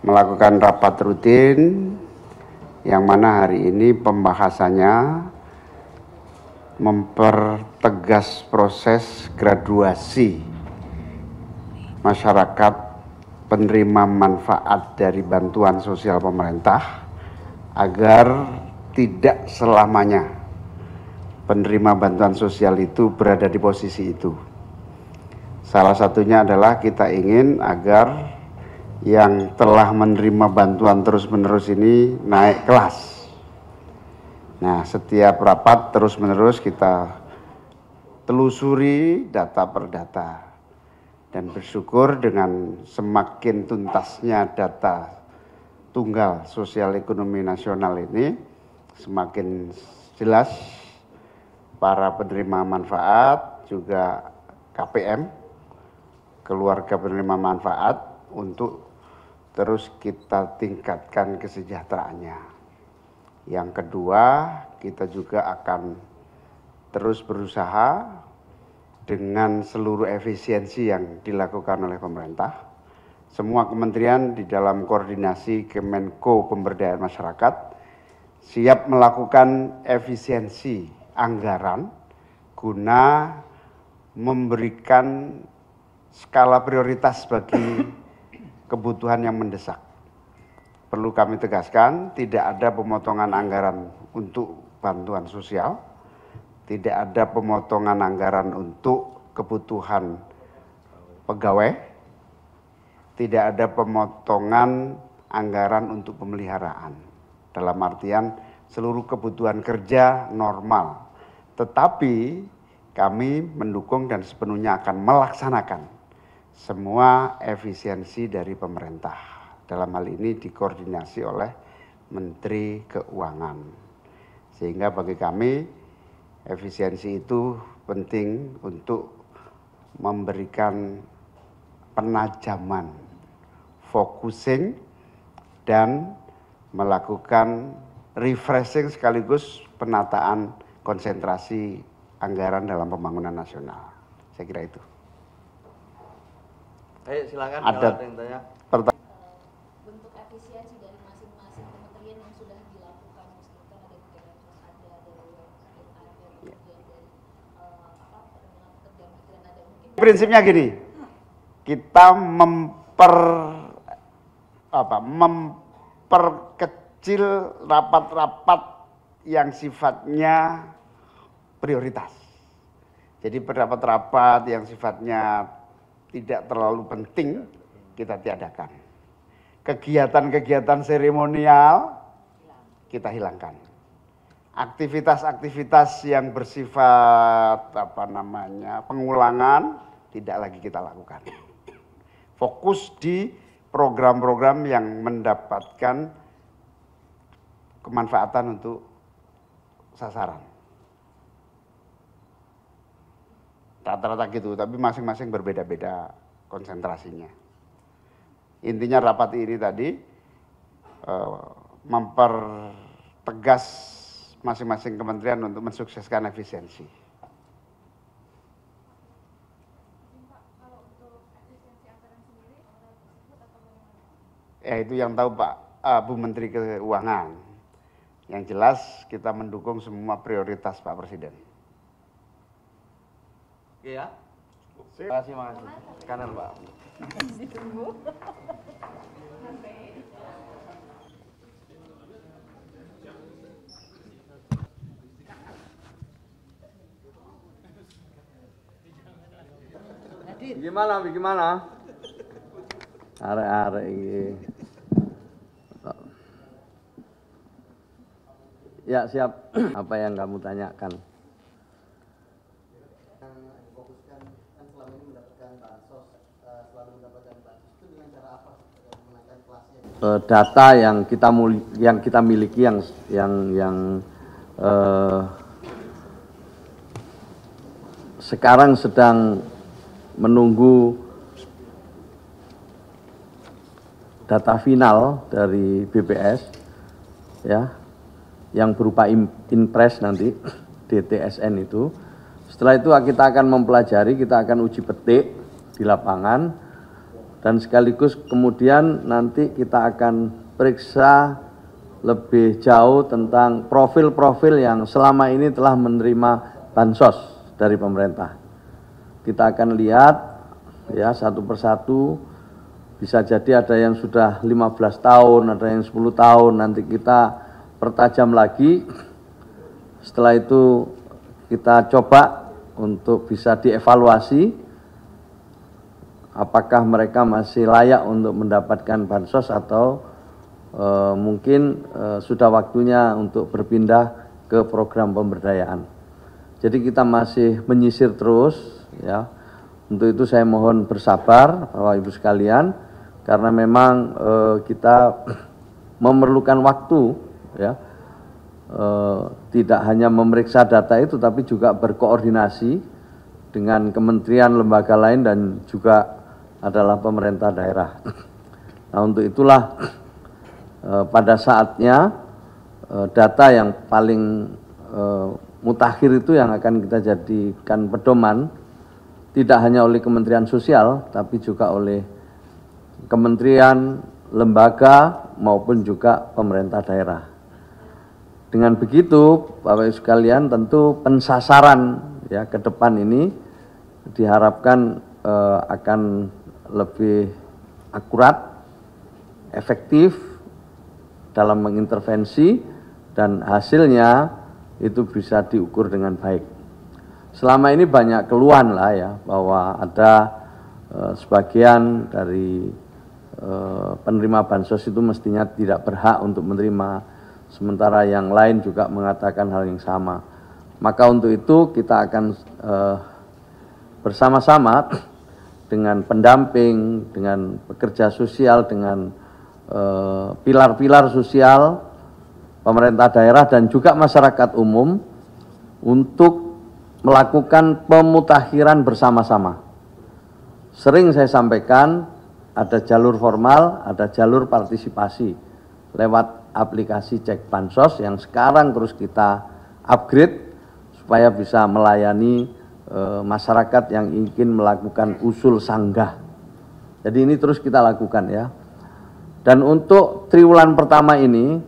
melakukan rapat rutin yang mana hari ini pembahasannya mempertegas proses graduasi masyarakat penerima manfaat dari bantuan sosial pemerintah agar tidak selamanya penerima bantuan sosial itu berada di posisi itu. Salah satunya adalah kita ingin agar yang telah menerima bantuan terus-menerus ini naik kelas. Nah, setiap rapat terus-menerus kita telusuri data per data. Dan bersyukur dengan semakin tuntasnya data tunggal sosial ekonomi nasional ini, semakin jelas para penerima manfaat, juga KPM, keluarga penerima manfaat, untuk terus kita tingkatkan kesejahteraannya. Yang kedua, kita juga akan terus berusaha dengan seluruh efisiensi yang dilakukan oleh pemerintah. Semua kementerian di dalam koordinasi Kemenko Pemberdayaan Masyarakat siap melakukan efisiensi anggaran guna memberikan skala prioritas bagi kebutuhan yang mendesak. Perlu kami tegaskan, tidak ada pemotongan anggaran untuk bantuan sosial, tidak ada pemotongan anggaran untuk kebutuhan pegawai, tidak ada pemotongan anggaran untuk pemeliharaan. Dalam artian seluruh kebutuhan kerja normal. Tetapi kami mendukung dan sepenuhnya akan melaksanakan semua efisiensi dari pemerintah. Dalam hal ini dikoordinasi oleh Menteri Keuangan. Sehingga bagi kami efisiensi itu penting untuk memberikan penajaman, focusing, dan melakukan refreshing sekaligus penataan konsentrasi anggaran dalam pembangunan nasional. Saya kira itu. Ayo silakan ada yang tanya. Bentuk efisiensi dari masing-masing kementerian yang sudah dilakukan, misalkan ada dari kemudian dari pekerjaan ada mungkin. Prinsipnya gini, kita memperkecil rapat-rapat yang sifatnya prioritas. Jadi rapat-rapat yang sifatnya tidak terlalu penting kita tiadakan. Kegiatan-kegiatan seremonial kita hilangkan. Aktivitas-aktivitas yang bersifat pengulangan tidak lagi kita lakukan. Fokus di program-program yang mendapatkan kemanfaatan untuk sasaran. Rata-rata gitu, tapi masing-masing berbeda-beda konsentrasinya. Intinya rapat ini tadi mempertegas masing-masing kementerian untuk mensukseskan efisiensi. Ya itu yang tahu Pak Bu Menteri Keuangan. Yang jelas kita mendukung semua prioritas Pak Presiden. Oke ya. Terima kasih, makasih. Kanan Pak. Ditunggu. Gimana? Arek-arek ini. Ya siap. Apa yang kamu tanyakan? Data yang kita miliki yang sekarang sedang menunggu data final dari BPS ya, yang berupa impres nanti DTSN itu. Setelah itu kita akan mempelajari, kita akan uji petik di lapangan Dan sekaligus kemudian nanti kita akan periksa lebih jauh tentang profil-profil yang selama ini telah menerima bansos dari pemerintah. Kita akan lihat ya satu persatu, bisa jadi ada yang sudah 15 tahun, ada yang 10 tahun, nanti kita pertajam lagi. Setelah itu kita coba untuk bisa dievaluasi apakah mereka masih layak untuk mendapatkan bansos atau mungkin sudah waktunya untuk berpindah ke program pemberdayaan. Jadi kita masih menyisir terus ya. Untuk itu saya mohon bersabar Bapak Ibu sekalian, karena memang kita memerlukan waktu ya. Tidak hanya memeriksa data itu tapi juga berkoordinasi dengan kementerian lembaga lain dan juga adalah pemerintah daerah. Nah, untuk itulah pada saatnya data yang paling mutakhir itu yang akan kita jadikan pedoman, tidak hanya oleh Kementerian Sosial tapi juga oleh kementerian, lembaga maupun juga pemerintah daerah. Dengan begitu Bapak Ibu sekalian, tentu pensasaran ya ke depan ini diharapkan akan lebih akurat, efektif dalam mengintervensi, dan hasilnya itu bisa diukur dengan baik. Selama ini banyak keluhan lah ya, bahwa ada sebagian dari penerima bansos itu mestinya tidak berhak untuk menerima, sementara yang lain juga mengatakan hal yang sama. Maka untuk itu kita akan bersama-sama dengan pendamping, dengan pekerja sosial, dengan pilar-pilar sosial, pemerintah daerah dan juga masyarakat umum untuk melakukan pemutakhiran bersama-sama. Sering saya sampaikan ada jalur formal, ada jalur partisipasi lewat aplikasi Cek Bansos yang sekarang terus kita upgrade supaya bisa melayani masyarakat yang ingin melakukan usul sanggah. Jadi ini terus kita lakukan ya. Dan untuk triwulan pertama ini